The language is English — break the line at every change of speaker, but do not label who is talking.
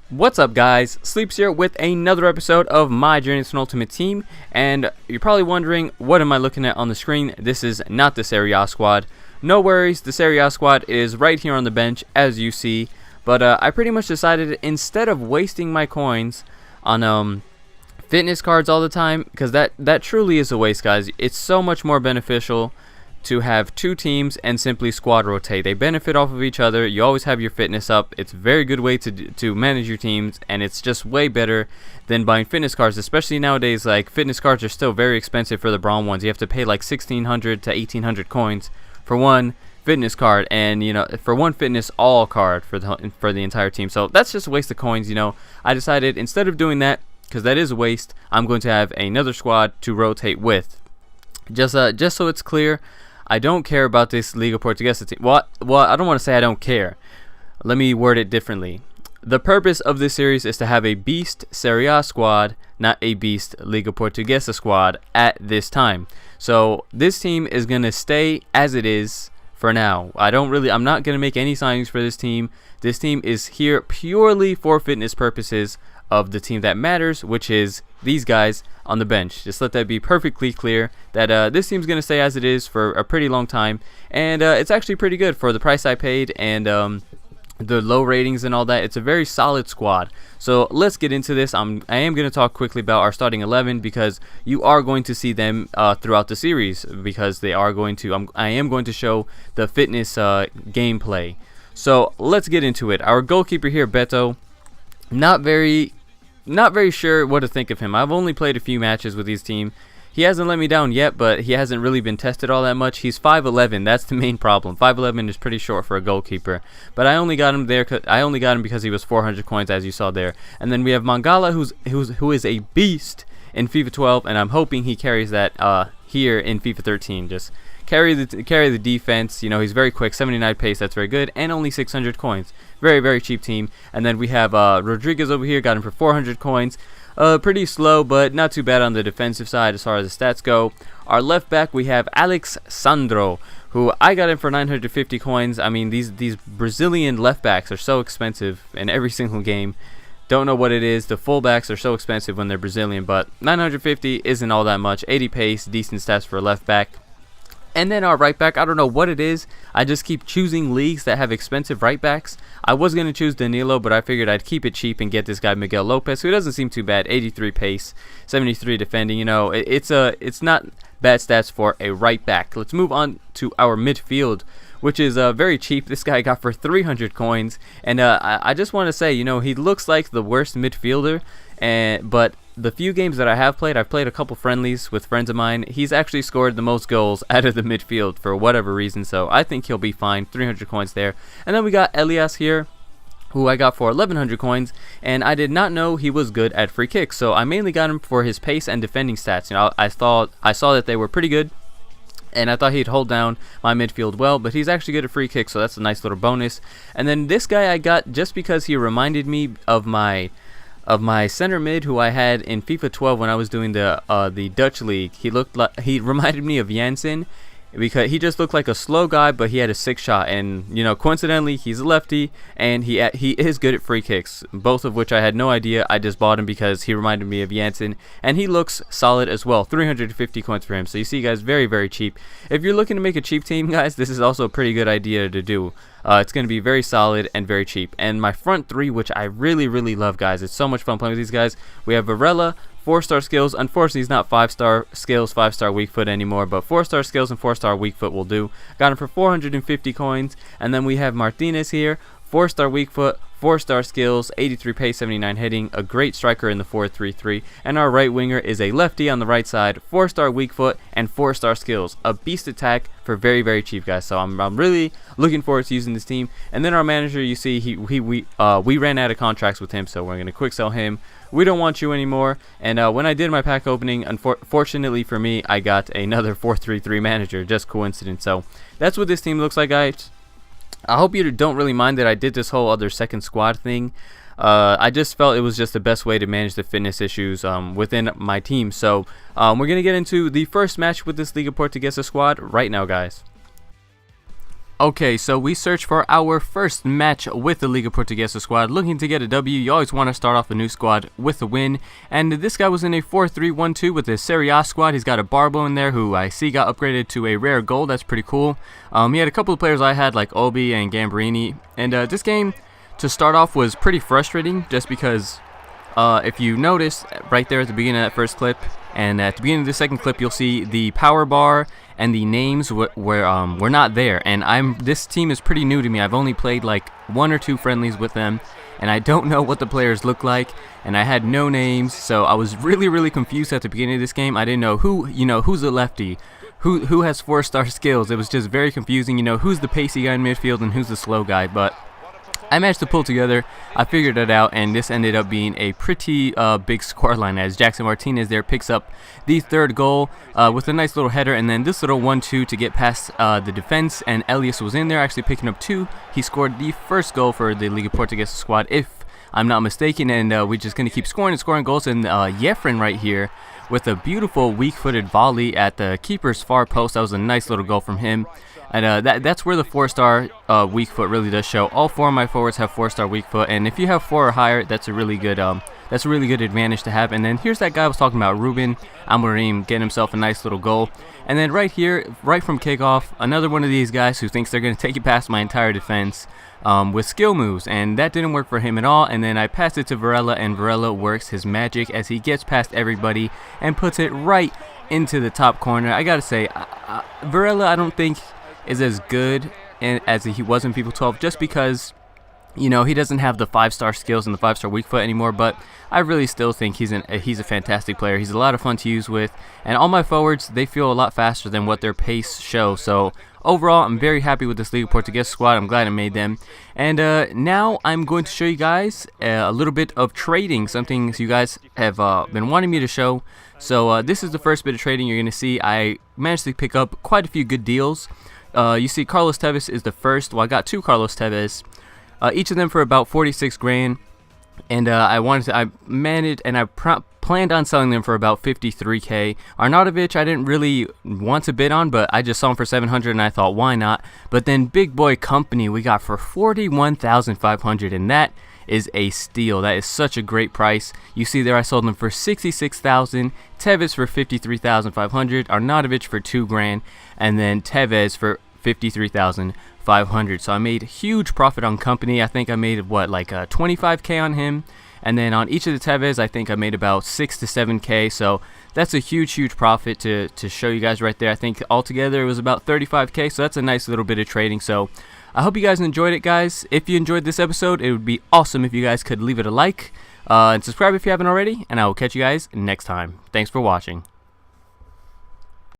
What's up, guys? Sleepz here with another episode of my journey to an ultimate team, and you're probably wondering, what am I looking at on the screen? This is not the Serie A squad. No worries, the Serie A squad is right here on the bench, as you see, but I pretty much decided, instead of wasting my coins on fitness cards all the time, because that truly is a waste, guys. It's so much more beneficial to have two teams and simply squad rotate. They benefit off of each other. You always have your fitness up. It's a very good way to manage your teams, and it's just way better than buying fitness cards, especially nowadays. Like, fitness cards are still very expensive for the brawn ones. You have to pay like 1,600 to 1,800 coins for one fitness card, and for one fitness all card for the entire team. So that's just a waste of coins. I decided, instead of doing that, because that is a waste, I'm going to have another squad to rotate with. Just so it's clear, I don't care about this Liga Portuguesa team. Well, I don't want to say I don't care. Let me word it differently. The purpose of this series is to have a beast Serie A squad, not a beast Liga Portuguesa squad at this time. So this team is going to stay as it is for now. I'm not going to make any signings for this team. This team is here purely for fitness purposes of the team that matters, which is these guys on the bench. Just let that be perfectly clear that this team's going to stay as it is for a pretty long time, and it's actually pretty good for the price I paid and the low ratings and all that. It's a very solid squad. So let's get into this. I am going to talk quickly about our starting 11, because you are going to see them throughout the series, because they are going to I am going to show the fitness gameplay. So let's get into it. Our goalkeeper here, Beto, not very sure what to think of him. I've only played a few matches with his team. He hasn't let me down yet, but he hasn't really been tested all that much. He's 5'11". That's the main problem. 5'11" is pretty short for a goalkeeper. But I only got him there. I only got him because he was 400 coins, as you saw there. And then we have Mangala, who is a beast in FIFA 12, and I'm hoping he carries that here in FIFA 13. Just carry the defense. He's very quick, 79 pace. That's very good, and only 600 coins. Very, very cheap team. And then we have Rodriguez over here. Got him for 400 coins. Pretty slow, but not too bad on the defensive side as far as the stats go. Our left back, we have Alex Sandro, who I got him for 950 coins. I mean, these Brazilian left backs are so expensive in every single game. Don't know what it is. The fullbacks are so expensive when they're Brazilian, but 950 isn't all that much. 80 pace, decent stats for a left back. And then our right back, I don't know what it is. I just keep choosing leagues that have expensive right backs. I was going to choose Danilo, but I figured I'd keep it cheap and get this guy Miguel Lopez, who doesn't seem too bad. 83 pace, 73 defending. It's not bad stats for a right back. Let's move on to our midfield, which is very cheap. This guy got for 300 coins. And I just want to say, he looks like the worst midfielder, but the few games that I have played, I've played a couple friendlies with friends of mine. He's actually scored the most goals out of the midfield for whatever reason, so I think he'll be fine. 300 coins there. And then we got Elias here, who I got for 1,100 coins, and I did not know he was good at free kicks, so I mainly got him for his pace and defending stats. I saw that they were pretty good, and I thought he'd hold down my midfield well, but he's actually good at free kicks, so that's a nice little bonus. And then this guy I got just because he reminded me of my center mid who I had in FIFA 12 when I was doing the Dutch league. He reminded me of Jansen, because he just looked like a slow guy, but he had a sick shot, and coincidentally he's a lefty, and he is good at free kicks, both of which I had no idea. I just bought him because he reminded me of Jansen, and he looks solid as well. 350 coins for him. So you see, guys, very, very cheap. If you're looking to make a cheap team, guys, this is also a pretty good idea to do. It's going to be very solid and very cheap. And my front three, which I really, really love, guys. It's so much fun playing with these guys. We have Varela, 4-star skills. Unfortunately, he's not 5-star skills, 5-star weak foot anymore, but 4-star skills and 4-star weak foot will do. Got him for 450 coins. And then we have Martinez here, 4-star weak foot, 4-star skills, 83 pace, 79 heading, a great striker in the 4-3-3. And our right winger is a lefty on the right side, 4-star weak foot, and 4-star skills. A beast attack for very, very cheap, guys. So I'm really looking forward to using this team. And then our manager, you see, we ran out of contracts with him, so we're going to quick sell him. We don't want you anymore. And when I did my pack opening, unfortunately for me, I got another 4-3-3 manager. Just coincidence. So that's what this team looks like, guys. I hope you don't really mind that I did this whole other second squad thing. I just felt it was just the best way to manage the fitness issues within my team. So we're going to get into the first match with this Liga Portuguesa squad right now, guys. Okay, so we searched for our first match with the Liga Portuguesa squad, looking to get a W. You always want to start off a new squad with a win, and this guy was in a 4-3-1-2 with the Serie A squad. He's got a Barbo in there, who I see got upgraded to a rare gold. That's pretty cool. He had a couple of players I had, like Obi and Gamberini, and this game, to start off, was pretty frustrating, just because if you notice right there at the beginning of that first clip, and at the beginning of the second clip, you'll see the power bar and the names were not there. And this team is pretty new to me. I've only played like 1 or 2 friendlies with them, and I don't know what the players look like, and I had no names, so I was really confused at the beginning of this game. I didn't know who's a lefty, who has 4-star skills. It was just very confusing. Who's the pacey guy in midfield and who's the slow guy, but I managed to pull together. I figured it out, and this ended up being a pretty big scoreline, as Jackson Martinez there picks up the 3rd goal with a nice little header, and then this little 1-2 to get past the defense, and Elias was in there actually picking up 2. He scored the 1st goal for the Liga Portuguesa squad, if I'm not mistaken, and we're just going to keep scoring and scoring goals, and Jeffren right here with a beautiful weak-footed volley at the keeper's far post. That was a nice little goal from him. And that's where the 4-star weak foot really does show. All 4 of my forwards have 4-star weak foot, and if you have 4 or higher, that's a really good advantage to have. And then here's that guy I was talking about, Ruben Amorim, getting himself a nice little goal. And then right here, right from kickoff, another one of these guys who thinks they're going to take it past my entire defense with skill moves, and that didn't work for him at all. And then I passed it to Varela, and Varela works his magic as he gets past everybody and puts it right into the top corner. I gotta say, Varela, I don't think is as good as he was in FIFA 12, just because he doesn't have the 5-star skills and the 5-star weak foot anymore, but I really still think he's a fantastic player. He's a lot of fun to use with, and all my forwards, they feel a lot faster than what their pace shows. So overall, I'm very happy with this Liga Portuguesa squad. I'm glad I made them. And now I'm going to show you guys a little bit of trading, something you guys have been wanting me to show. So this is the first bit of trading you're going to see. I managed to pick up quite a few good deals. You see Carlos Tevez is the first. Well, I got 2 Carlos Tevez, each of them for about 46 grand, and I planned on selling them for about 53k. Arnautovic I didn't really want to bid on, but I just saw him for 700 and I thought, why not? But then Big Boy Company we got for 41,500, and that is a steal. That is such a great price. You see there I sold them for 66,000, Tevez for 53,500, Arnautovic for 2 grand, and then Tevez for 53,500. So I made huge profit on Company. I think I made what, like 25k on him, and then on each of the Tevez I think I made about 6 to 7k. So that's a huge profit to show you guys right there. I think altogether it was about 35k, so that's a nice little bit of trading. So I hope you guys enjoyed it, guys. If you enjoyed this episode, it would be awesome if you guys could leave it a like and subscribe if you haven't already, and I will catch you guys next time. Thanks for watching.